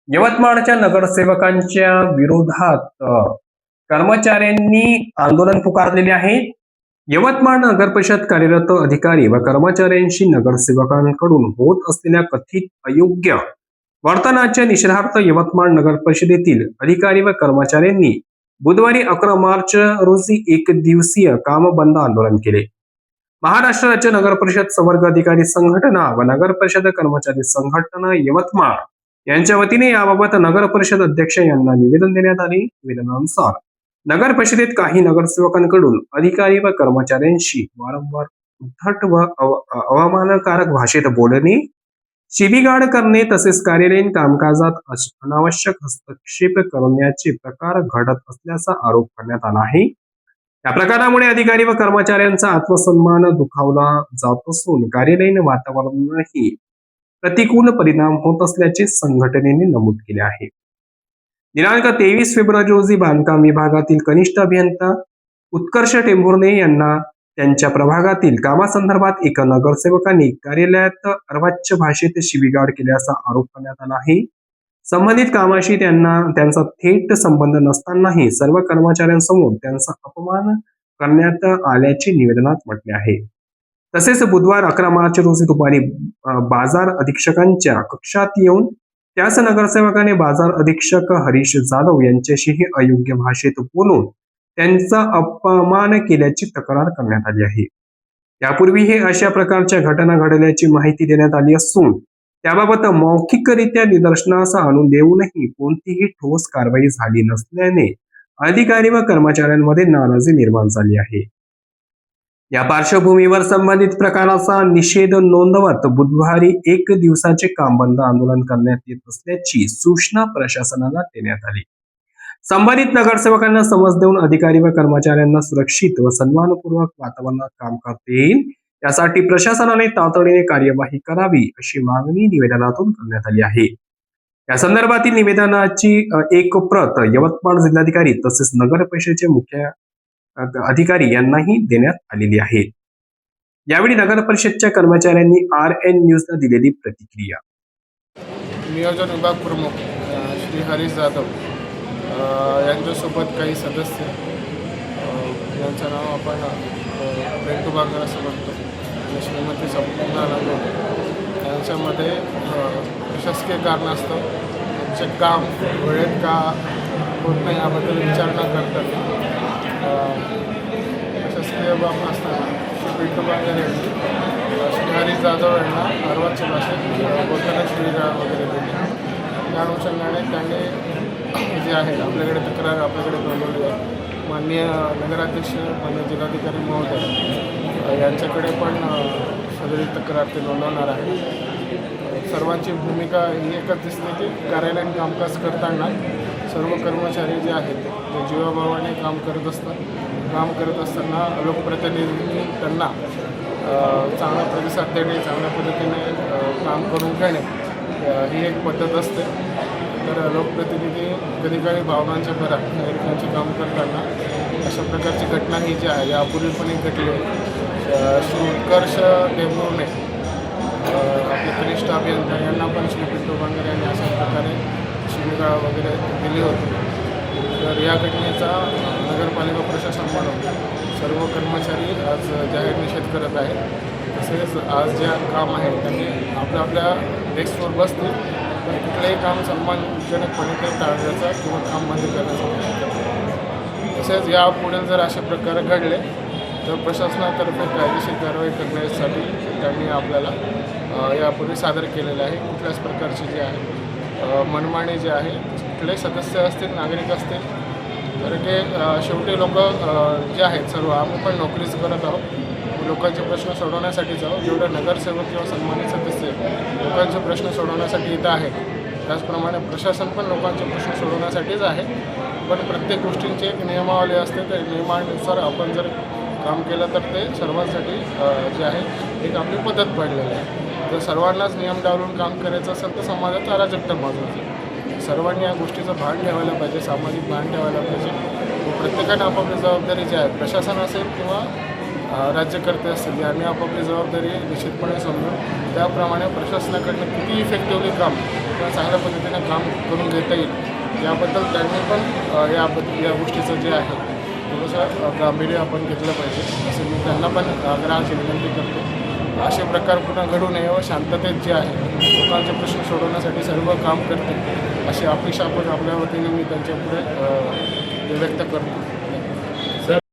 यवतमाळच्या नगरसेवकांच्या विरोधात कर्मचाऱ्यांनी आंदोलन पुकारलेले आहे. यवतमाळ नगर परिषद कार्यरत अधिकारी व कर्मचाऱ्यांशी नगरसेवकांकडून होत असलेल्या कथित अयोग्य वर्तनाच्या निषेधार्थ यवतमाळ नगर परिषदेतील अधिकारी व कर्मचाऱ्यांनी बुधवारी 11 मार्च रोजी एक दिवसीय काम बंद आंदोलन केले. महाराष्ट्र राज्य नगर परिषद संवर्ग अधिकारी संघटना व नगर परिषद कर्मचारी संघटना यवतमाळ यांच्या वतीने याबाबत नगर परिषद अध्यक्ष यांना निवेदन देण्यात आले. निवेदनानुसार नगर परिषदेत काही नगरसेवकांकडून अधिकारी व कर्मचाऱ्यांशी वारंवार उद्धट व अवमानकारक भाषेत बोलणे, शिवीगाळ करणे तसेच कार्यालयीन कामकाजात अनावश्यक हस्तक्षेप करण्याचे प्रकार घडत असल्याचा आरोप करण्यात आला आहे. या प्रकारामुळे अधिकारी व कर्मचाऱ्यांचा आत्मसन्मान दुखावला जात असून कार्यालयीन वातावरणाही प्रतिकूल परिणाम होत असल्याचे संघटनेने नमूद केले आहे. दिनांक 23 फेब्रुवारी रोजी बांधकाम विभागातील कनिष्ठ अभियंता उत्कर्ष टेंभुर्णे यांना त्यांच्या प्रभागातील कामासंदर्भात एका नगरसेवकांनी कार्यालयात अर्वाच्य भाषेत शिवीगाळ केल्याचा आरोप करण्यात आला आहे. संबंधित कामाशी त्यांचा थेट संबंध नसतानाही सर्व कर्मचाऱ्यांसमोर त्यांचा अपमान करण्यात आल्याचे निवेदनात म्हटले आहे. तसेच बुधवार 11 मार्च रोजी दुपारी बाजार अधीक्षकांच्या कक्षात येऊन त्याच नगरसेवकाने बाजार अधीक्षक हरीश जाधव यांच्याशीही अयोग्य भाषेत बोलून त्यांचा अपमान केल्याची तक्रार करण्यात आली आहे. यापूर्वी हे अशा प्रकारच्या घटना घडल्याची माहिती देण्यात आली असून त्याबाबत मौखिकरित्या निदर्शनास आणून देऊनही कोणतीही ठोस कारवाई झाली नसल्याने अधिकारी व कर्मचाऱ्यांमध्ये नाराजी निर्माण झाली आहे. या पार्श्वभूमीवर संबंधित प्रकाराचा निषेध नोंदवत बुधवारी एक दिवसाचे काम बंद आंदोलन करण्यात येत असल्याची सूचना प्रशासनाला देण्यात आली. संबंधित नगरसेवकांना समज देऊन अधिकारी व कर्मचाऱ्यांना सुरक्षित व सन्मानपूर्वक वातावरणात काम करता येईल यासाठी प्रशासनाने तातडीने कार्यवाही करावी अशी मागणी निवेदनातून करण्यात आली आहे. या संदर्भातील निवेदनाची एक प्रत यवतमाळ जिल्हाधिकारी तसेच नगर परिषदेचे मुख्य अधिकारी यांनाही देण्यात आलेली आहे. यावेळी नगर परिषदच्या कर्मचाऱ्यांनी RN न्यूजला दिलेली प्रतिक्रिया. नियोजन विभाग प्रमुख श्री हरीश जाधव यांच्यासोबत काही सदस्य यांचं नाव आपण पेंटू बागर असं म्हणतो आणि श्रीमती संपूर्ण यांच्यामध्ये प्रशासकीय कारणास्तव त्यांचे काम वेळेत का होत नाही याबद्दल विचार न करता प्रशासकीय बाब असताना श्री पेंटू बागर यांनी श्री हरीश जाधव यांना अर्वाच्य भाषेत बोलताना शिवीगाळ वगैरे दिली. त्या अनुषंगाने त्यांनी जे आहे आपल्याकडे तक्रार आपल्याकडे नोंदवली आहे. माननीय नगराध्यक्ष माननीय जिल्हाधिकारी महोदय यांच्याकडे पण सदरी तक्रार ते नोंदवणार आहे. सर्वांची भूमिका ही एकच दिसते की कार्यालयीन कामकाज करताना सर्व कर्मचारी जे आहेत ते जीवाभावाने काम करत असतात. काम करत असताना लोकप्रतिनिधींनी त्यांना चांगला प्रतिसाद देणे, चांगल्या पद्धतीने काम करून घेणे ही एक पद्धत असते. तर लोकप्रतिनिधी कधी काही भावनांच्या भरात नागरिकांचे काम करताना अशा प्रकारची घटना ही जी आहे यापूर्वीपणे घडली आहे. श्री उत्कर्ष टेंभुर्णे आपले कनिष्ठ अभियंता यांना पण श्री पिंटू बांगर यांनी अशा प्रकारे शिवीगाळ वगैरे दिली होती. तर या घटनेचा नगरपालिका प्रशासन म्हणून सर्व कर्मचारी आज जाहीर निषेध करत आहेत. तसेच आज जे काम आहे त्यांनी आपल्या डेस्कवर बसतील पण कुठलंही काम सन्मानजनकपणे ते टाळण्याचा किंवा काम बंद करण्याचा प्रयत्न करतात. तसेच यापुढे जर असे प्रकार घडले तर प्रशासनातर्फे कायदेशीर कारवाई करण्यासाठी त्यांनी आपल्याला यापूर्वी सादर केलेलं आहे. कुठल्याच प्रकारचे जे आहे मनमानी जे आहे कुठलेही सदस्य असतील नागरिक असतील तर ते शेवटी लोक जे आहेत सर्व आम्ही पण नोकरीच करत आहोत. लोकांचे प्रश्न सोडवण्यासाठीच आहोत. जेवढे नगरसेवक किंवा सन्मानित सदस्य लोकांचे प्रश्न सोडवण्यासाठी इथं आहे त्याचप्रमाणे प्रशासन पण लोकांचे प्रश्न सोडवण्यासाठीच आहे. पण प्रत्येक गोष्टींची एक नियमावली असते. त्या नियमानुसार आपण जर काम केलं तर ते सर्वांसाठी जे आहे एक आपली पद्धत पडलेली आहे. जर सर्वांनाच नियम डावलून काम करायचं असेल तर समाजात अराजकता माजवायची. सर्वांनी या गोष्टीचं भान ठेवायला पाहिजे, सामाजिक भान ठेवायला पाहिजे. प्रत्येकाने आपापली जबाबदारी जी आहे प्रशासन असेल किंवा राज्यकर्ते असतील यांनी आपापली जबाबदारी निश्चितपणे समजून त्याप्रमाणे प्रशासनाकडनं किती इफेक्टिव्हली काम किंवा चांगल्या पद्धतीने काम करून घेता येईल याबद्दल त्यांनी पण या गोष्टीचं जे आहे थोडंसं गांभीर्य आपण घेतलं पाहिजे असं मी त्यांना पण आग्रहाची विनंती करतो. असे प्रकार पुन्हा घडू नये व शांततेत जे आहे लोकांचे प्रश्न सोडवण्यासाठी सर्व काम करतील अशी अपेक्षा आपण आपल्या वतीने मी त्यांच्यापुढे व्यक्त करतो.